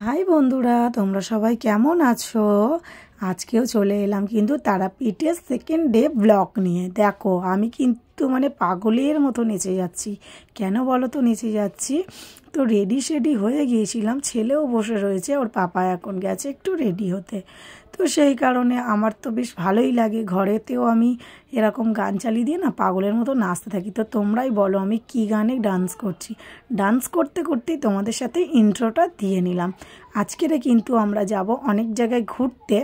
High বন্ধুরা, তোমরা সবাই কেমন আছো? আজকেও চলে এলাম কিন্তু তারাপীঠের সেকেন্ড ডে ব্লগ নিয়ে। দেখো আমি কিন্তু পাগলের মতো নেচে যাচ্ছি। কেন বলো তো নেচে যাচ্ছি? তো রেডি হয়ে গিয়েছিলাম, ছেলেও বসে রয়েছে, ওর পাপা এখন গেছে একটু রেডি হতে। তো সেই কারণে আমার তো বেশ ভালোই লাগে, ঘরেতেও আমি এরকম গান চালিয়ে দিয়ে না পাগলের মতো নাচতে থাকি। তো তোমরাই বলো আমি কি গানে ডান্স করছি। ডান্স করতে করতেই তোমাদের সাথে ইন্ট্রোটা দিয়ে নিলাম। আজকেরে কিন্তু আমরা যাব অনেক জায়গায় ঘুরতে,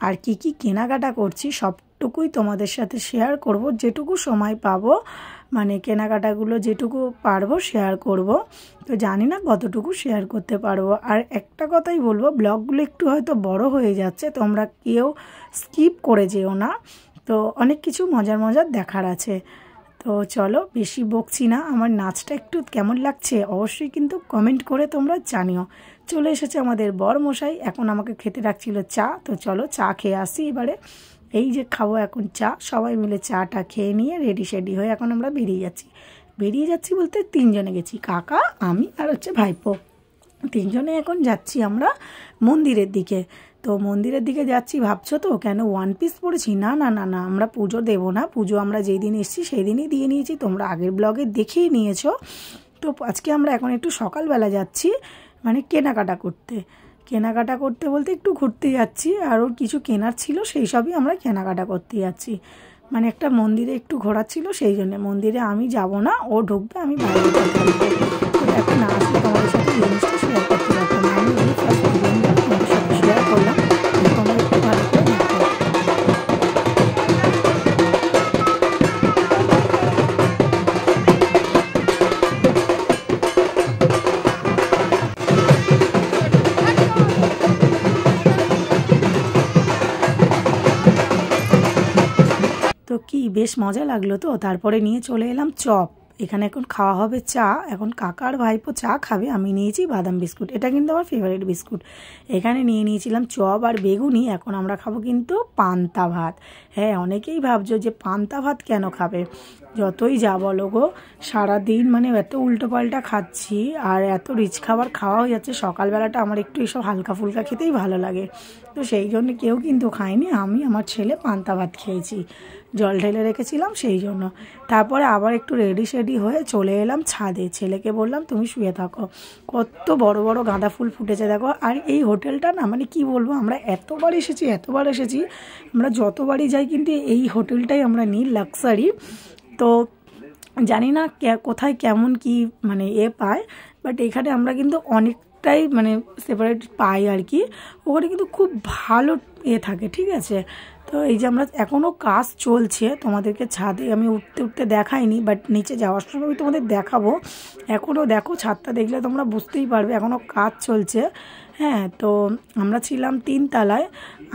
আর কি কি কেনাকাটা করছি সবটুকুই তোমাদের সাথে শেয়ার করব। যেটুকু সময় পাবো কেনাকাটাগুলো যেটুকু পারবো শেয়ার করব। তো জানি না কতটুকু শেয়ার করতে পারবো। আর একটা কথাই বলবো, ব্লগগুলো একটু হয়তো বড় হয়ে যাচ্ছে, তোমরা কেউ স্কিপ করে যেও না। তো অনেক কিছু মজার দেখার আছে। তো চলো বেশি বকছি না, আমার নাচটা একটু কেমন লাগছে অবশ্যই কিন্তু কমেন্ট করে তোমরা জানিও। চলে এসেছে আমাদের বরমশাই, এখন আমাকে খেতে রাখছিল চা। তো চলো চা খেয়ে আসি এবারে। এই যে খাবো এখন চা, সবাই মিলে চাটা খেয়ে নিয়ে রেডি হয়ে এখন আমরা বেরিয়ে যাচ্ছি বলতে তিনজনে গেছি, কাকা আমি আর হচ্ছে ভাইপো। তিনজনে এখন যাচ্ছি আমরা মন্দিরের দিকে। তো মন্দিরের দিকে যাচ্ছি ভাবছো তো কেন ওয়ান পিস পরেছি? না না না না, আমরা পুজো দেবো না। পুজো আমরা যেই দিন এসেছি সেই দিনই দিয়ে নিয়েছি, তোমরা আগের ব্লগে দেখেই নিয়েছো। তো আজকে আমরা এখন একটু সকালবেলা যাচ্ছি কেনাকাটা করতে বলতে একটু ঘুরতে যাচ্ছি। আরও কিছু কেনার ছিল, সেই সবই আমরা কেনাকাটা করতে যাচ্ছি। একটা মন্দিরে একটু ঘোরার ছিল, সেই জন্য মন্দিরে আমি যাব না, ও ঢুকবে, আমি বাইরে থাকবো। তো এখন না আসলে তোমাদের সাথে জিনিসটা শেয়ার করতে পারতাম না, আমি এই ফার্স্ট ভিডিওটা তোমাদের সাথে শেয়ার করলাম। তোমরা একটু ভালো করে দেখো। তো কি বেশ মজা লাগলো। তো তারপরে নিয়ে চলে এলাম চপ। এখানে এখন খাওয়া হবে চা। এখন কাকার ভাইপো চা খাবে, আমি নিয়েছি বাদাম বিস্কুট, এটা কিন্তু আমার ফেভারিট বিস্কুট। এখানে নিয়েছিলাম চপ আর বেগুনি। এখন আমরা খাবো কিন্তু পান্তা ভাত। হ্যাঁ, অনেকেই ভাবছো যে পান্তা ভাত কেন খাবে। যতই যা বলো গো, সারাদিন এত উল্টোপাল্টা খাচ্ছি আর এত রিচ খাবার খাওয়া হয়ে যাচ্ছে, সকালবেলাটা আমার একটু এসব হালকা ফুলকা খেতেই ভালো লাগে। তো সেই জন্য কেউ কিন্তু খায়নি, আমি আমার ছেলে পান্তা ভাত খেয়েছি, জল ঢেলে রেখেছিলাম সেই জন্য। তারপরে আবার একটু রেডি হয়ে চলে এলাম ছাদে। ছেলেকে বললাম তুমি শুয়ে থাকো। কত বড় বড় গাঁদা ফুল ফুটেছে দেখো। আর এই হোটেলটা না কি বলবো, আমরা এতবার এসেছি, আমরা যতবারই যাই কিন্তু এই হোটেলটাই আমরা নিই, লাক্সারি। তো জানি না কোথায় কেমন কি পায়, বাট এখানে আমরা কিন্তু অনেকটাই সেপারেট পাই আর কি। ওখানে কিন্তু খুব ভালো থাকে, ঠিক আছে। তো এই যে আমরা এখনও কাজ চলছে, তোমাদেরকে ছাদে আমি উঠতে দেখাইনি, বাট নিচে যাওয়ার সময় আমি তোমাদের দেখাবো। এখনও দেখো, ছাদটা দেখলে তোমরা বুঝতেই পারবে এখনও কাজ চলছে। হ্যাঁ, তো আমরা ছিলাম 3 তলায়,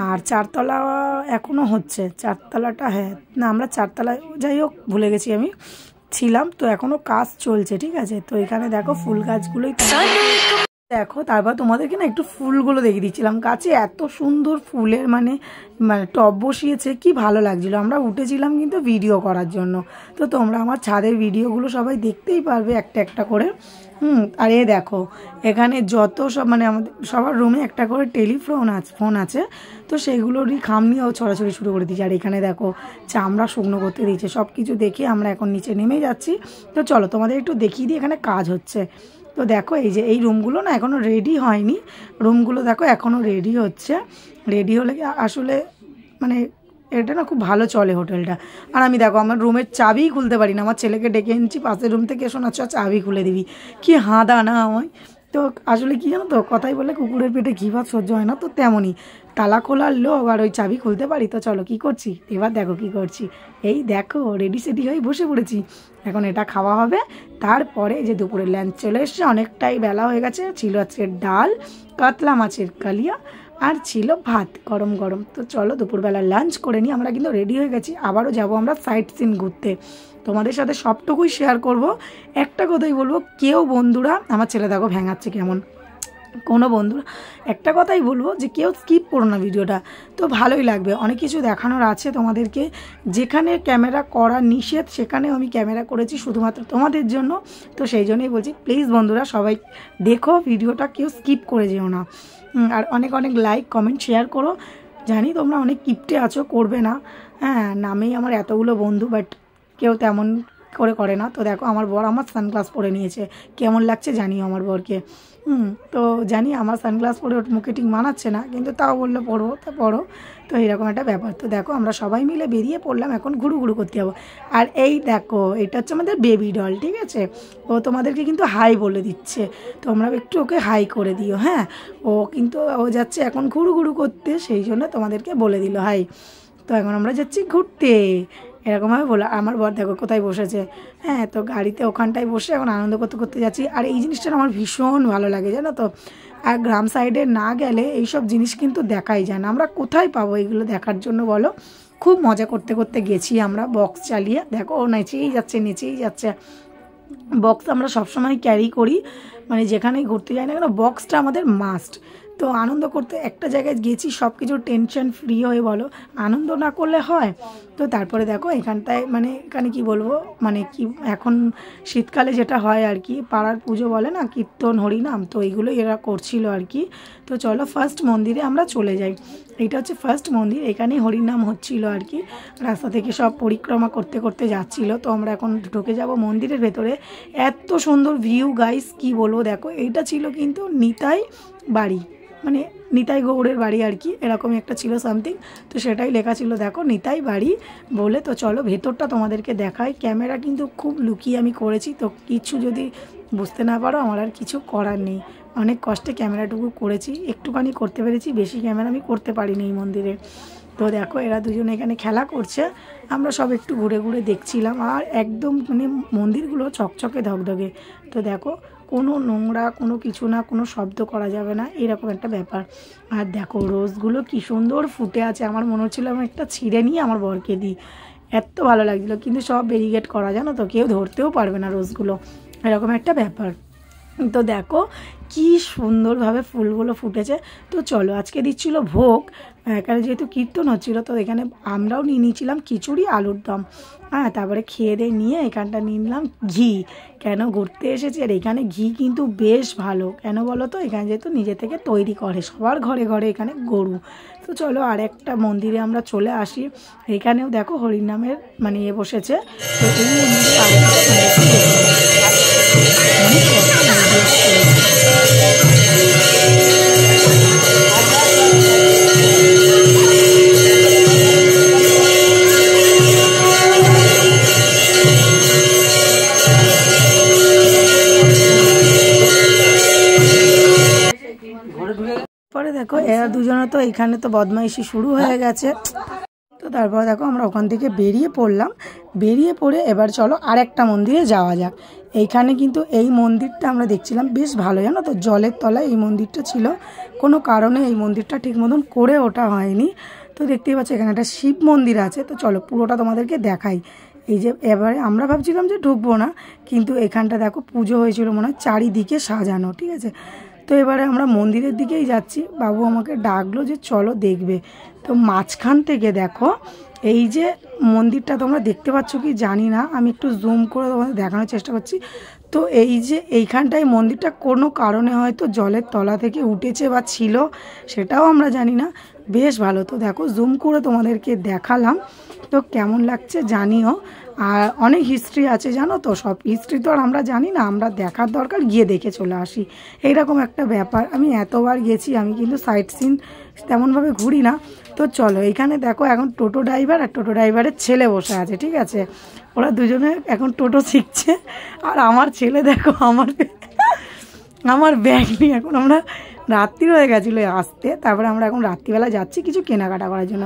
আর 4 তলা এখনও হচ্ছে। 4 তলাটা, হ্যাঁ না আমরা 4 তলায়, যাই হোক ভুলে গেছি আমি, ছিলাম। তো এখনও কাজ চলছে, ঠিক আছে। তো এখানে দেখো ফুল গাছগুলোই দেখো। তারপর তোমাদেরকে না একটু ফুলগুলো দেখিয়ে দিচ্ছিলাম। গাছে এত সুন্দর ফুলের টব বসিয়েছে, কি ভালো লাগছিল। আমরা উঠেছিলাম কিন্তু ভিডিও করার জন্য। তো তোমরা আমার ছাদের ভিডিওগুলো সবাই দেখতেই পারবে একটা করে। আর দেখো এখানে যত সব আমাদের সবার রুমে একটা করে ফোন আছে। তো সেইগুলোরই খাম নিয়েও ছড়াছড়ি শুরু করে দিয়েছে। আর এখানে দেখো চামড়া শুকনো করতে দিয়েছে। সব কিছু দেখে আমরা এখন নিচে নেমে যাচ্ছি। তো চলো তোমাদের একটু দেখিয়ে দিই এখানে কাজ হচ্ছে। তো দেখো এই যে এই রুমগুলো না এখনও রেডি হয়নি, রুমগুলো দেখো এখনও রেডি হচ্ছে। রেডি হলে আসলে এটা না খুব ভালো চলে হোটেলটা। আর আমি দেখো আমার রুমের চাবিই খুলতে পারি না, আমার ছেলেকে ডেকে এনেছি পাশের রুম থেকে, শোনাচ্ছ চাবি খুলে দিবি, কি হাঁদা না আমায়। তো আসলে কি জানো তো, কথাই বলে কুকুরের পেটে ঘি ভাত সহ্য হয় না, তো তেমনই তালা খোলার লোক আর ওই চাবি খুলতে পারি। তো চলো কি করছি এবার দেখো কি করছি। এই দেখো রেডি হয়ে বসে পড়েছি, এখন এটা খাওয়া হবে। তারপরে যে দুপুরের লাঞ্চ চলে এসছে, অনেকটাই বেলা হয়ে গেছে। ছিল আজকে ডাল, কাতলা মাছের কালিয়া, আর ছিল ভাত গরম। তো চলো দুপুরবেলা লাঞ্চ করে নিই। আমরা কিন্তু রেডি হয়ে গেছি, আবারও যাব আমরা সাইট সিন ঘুরতে। তোমাদের সাথে সবটুকুই শেয়ার করব। একটা কথাই বলবো, কেউ বন্ধুরা, আমার ছেলে দেখো ভেঙাচ্ছে কেমন, কোনো বন্ধুরা একটা কথাই বলবো যে কেউ স্কিপ করো না ভিডিওটা, তো ভালোই লাগবে। অনেক কিছু দেখানোর আছে তোমাদেরকে, যেখানে ক্যামেরা করা নিষেধ সেখানেও আমি ক্যামেরা করেছি শুধুমাত্র তোমাদের জন্য। তো সেই জন্যই বলছি প্লিজ বন্ধুরা সবাই দেখো ভিডিওটা, কেউ স্কিপ করে যেও না। আর অনেক অনেক লাইক কমেন্ট শেয়ার করো। জানি তোমরা অনেক কিপটে আছো, করবে না, হ্যাঁ নামেই আমার এতগুলো বন্ধু, বাট কেউ তেমন করে না। তো দেখো আমার বর আমার সানগ্লাস পরে নিয়েছে, কেমন লাগছে জানিও আমার বরকে। তো জানি আমার সানগ্লাস পরে ওর মুখে ঠিক মানাচ্ছে না, কিন্তু তাও বললো পড়বো, তা পড়ো। তো এইরকম একটা ব্যাপার। তো দেখো আমরা সবাই মিলে বেরিয়ে পড়লাম, এখন ঘুরু ঘুরু করতে যাবো। আর এই দেখো এটা হচ্ছে আমাদের বেবি ডল, ঠিক আছে। ও তোমাদেরকে কিন্তু হাই বলে দিচ্ছে, তোমরা একটু ওকে হাই করে দিও, হ্যাঁ। ও কিন্তু ও যাচ্ছে এখন ঘুরু ঘুরু করতে, সেই জন্য তোমাদেরকে বলে দিল হাই। তো এখন আমরা যাচ্ছি ঘুরতে, এরকমভাবে বলো। আমার বর দেখো কোথায় বসেছে, হ্যাঁ তো গাড়িতে ওখানটায় বসে এখন আনন্দ করতে করতে যাচ্ছি। আর এই জিনিসটা আমার ভীষণ ভালো লাগে জানো তো। আর গ্রাম সাইডে না গেলে এইসব জিনিস কিন্তু দেখাই যায় না, আমরা কোথায় পাবো এগুলো দেখার জন্য বলো। খুব মজা করতে করতে গেছি আমরা, বক্স চালিয়ে। দেখো ও নেচেই যাচ্ছে। বক্স আমরা সবসময় ক্যারি করি, মানে যেখানেই ঘুরতে যাই না কেন বক্সটা আমাদের মাস্ট। তো আনন্দ করতে একটা জায়গায় গেছি, সব কিছু টেনশন ফ্রি হয়ে বলো, আনন্দ না করলে হয়। তো তারপরে দেখো এখানটায় মানে এখানে কি বলবো, মানে কি এখন শীতকালে যেটা হয় আর কি, পাড়ার পুজো বলে না, কীর্তন হরিনাম, তো এইগুলো এরা করছিল আর কি। তো চলো ফার্স্ট মন্দিরে আমরা চলে যাই। এইটা হচ্ছে ফার্স্ট মন্দির, এখানেই হরিনাম হচ্ছিল আর কি। রাস্তা থেকে সব পরিক্রমা করতে করতে যাচ্ছিল। তো আমরা এখন ঢুকে যাব মন্দিরের ভেতরে। এত সুন্দর ভিউ গাইস, কি বলবো। দেখো এইটা ছিল কিন্তু নিতাই বাড়ি, মানে নিতাই গৌড়ের বাড়ি আর কি, এরকমই একটা ছিল সামথিং। তো সেটাই লেখা ছিল দেখো নিতাই বাড়ি বলে। তো চলো ভেতরটা তোমাদেরকে দেখাই। ক্যামেরা কিন্তু খুব লুকিয়ে আমি করেছি, তো কিছু যদি বুঝতে না পারো আমার আর কিছু করার নেই। অনেক কষ্টে ক্যামেরাটুকু করেছি, একটুখানি করতে পেরেছি, বেশি ক্যামেরা আমি করতে পারিনি এই মন্দিরে। তো দেখো এরা দুজনে এখানে খেলা করছে, আমরা সব একটু ঘুরে ঘুরে দেখছিলাম। আর একদম মানে মন্দিরগুলো চকচকে ধকধকে। তো দেখো কোনো নোংরা কোনো কিছু না, কোনো শব্দ করা যাবে না, এরকম একটা ব্যাপার। আর দেখো রোজগুলো কি সুন্দর ফুটে আছে, আমার মনে হচ্ছিলো আমি একটা ছিঁড়ে নিয়ে আমার বরকে দিই, এত ভালো লাগছিলো। কিন্তু সব ব্যারিকেড করা, জানো তো, কেউ ধরতেও পারবে না রোজগুলো, এরকম একটা ব্যাপার। তো দেখো কি সুন্দরভাবে ফুলগুলো ফুটেছে। তো চলো আজকে দিচ্ছিল ভোগ, এখানে যেহেতু কীর্তন হচ্ছিলো, তো এখানে আমরাও নিয়ে নিয়েছিলাম খিচুড়ি আলুর দম, হ্যাঁ। তারপরে খেয়ে দিয়ে নিয়ে এখানটা নিয়ে নিলাম ঘি, কেন ঘুরতে এসেছি। আর এখানে ঘি কিন্তু বেশ ভালো, কেন বলো তো, এখানে যেহেতু নিজে থেকে তৈরি করে, সবার ঘরে ঘরে এখানে গরু। তো চলো আর একটা মন্দিরে আমরা চলে আসি। এখানেও দেখো হরিনামের মানে বসেছে। তো এই পরে দেখো এরা দুজনে তো এখানে তো বদমাইশি শুরু হয়ে গেছে। তো তারপর দেখো আমরা ওখান থেকে বেরিয়ে পড়লাম, বেরিয়ে পড়ে এবার চলো আরেকটা মন্দিরে যাওয়া যাক। এইখানে কিন্তু এই মন্দিরটা আমরা দেখছিলাম বেশ ভালো, জানো তো, জলের তলায় এই মন্দিরটা ছিল, কোনো কারণে এই মন্দিরটা ঠিক মতন করে ওঠা হয়নি। তো দেখতেই পাচ্ছ এখানে একটা শিব মন্দির আছে। তো চলো পুরোটা তোমাদেরকে দেখাই। এই যে এবারে আমরা ভাবছিলাম যে ঢুকবো না, কিন্তু এখানটা দেখো পুজো হয়েছিল মনে হয়, চারিদিকে সাজানো, ঠিক আছে। তো এবারে আমরা মন্দিরের দিকেই যাচ্ছি, বাবু আমাকে ডাকলো যে চলো দেখবে। তো মাঝখান থেকে দেখো এই যে মন্দিরটা তোমরা দেখতে পাচ্ছ কি জানি না, আমি একটু জুম করে তোমাদের দেখানোর চেষ্টা করছি। তো এই যে এইখানটায় মন্দিরটা কোনো কারণে হয়তো জলের তলা থেকে উঠেছে বা ছিল, সেটাও আমরা জানি না, বেশ ভালো। তো দেখো জুম করে তোমাদেরকে দেখালাম, তো কেমন লাগছে জানিও। আর অনেক হিস্ট্রি আছে জানো তো, সব হিস্ট্রি তো আর আমরা জানি না, আমরা দেখার দরকার, গিয়ে দেখে চলে আসি, এইরকম একটা ব্যাপার। আমি এতবার গেছি, আমি কিন্তু সাইট সিন তেমনভাবে ঘুরি না। তো চলো এইখানে দেখো এখন টোটো ড্রাইভার আর টোটো ড্রাইভারের ছেলে বসে আছে, ঠিক আছে, ওরা দুজনে এখন টোটো শিখছে। আর আমার ছেলে দেখো আমার ব্যাগ নিয়ে, এখন আমরা রাত্রি হয়ে গেছিলো আসতে, তারপরে আমরা এখন রাত্রিবেলা যাচ্ছি কিছু কেনাকাটা করার জন্য।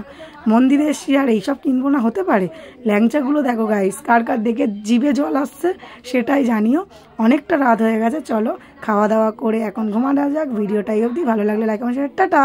মন্দিরে এসছি আর এইসব কিনবো না, হতে পারে? ল্যাংচাগুলো দেখো গাইস, কার কার দেখে জিভে জল আসছে সেটাই জানিও। অনেকটা রাত হয়ে গেছে, চলো খাওয়া দাওয়া করে এখন ঘুমানো যাক। ভিডিওটাই অবধি, ভালো লাগলে লাইক কমেন্ট শেয়ার, টাটা।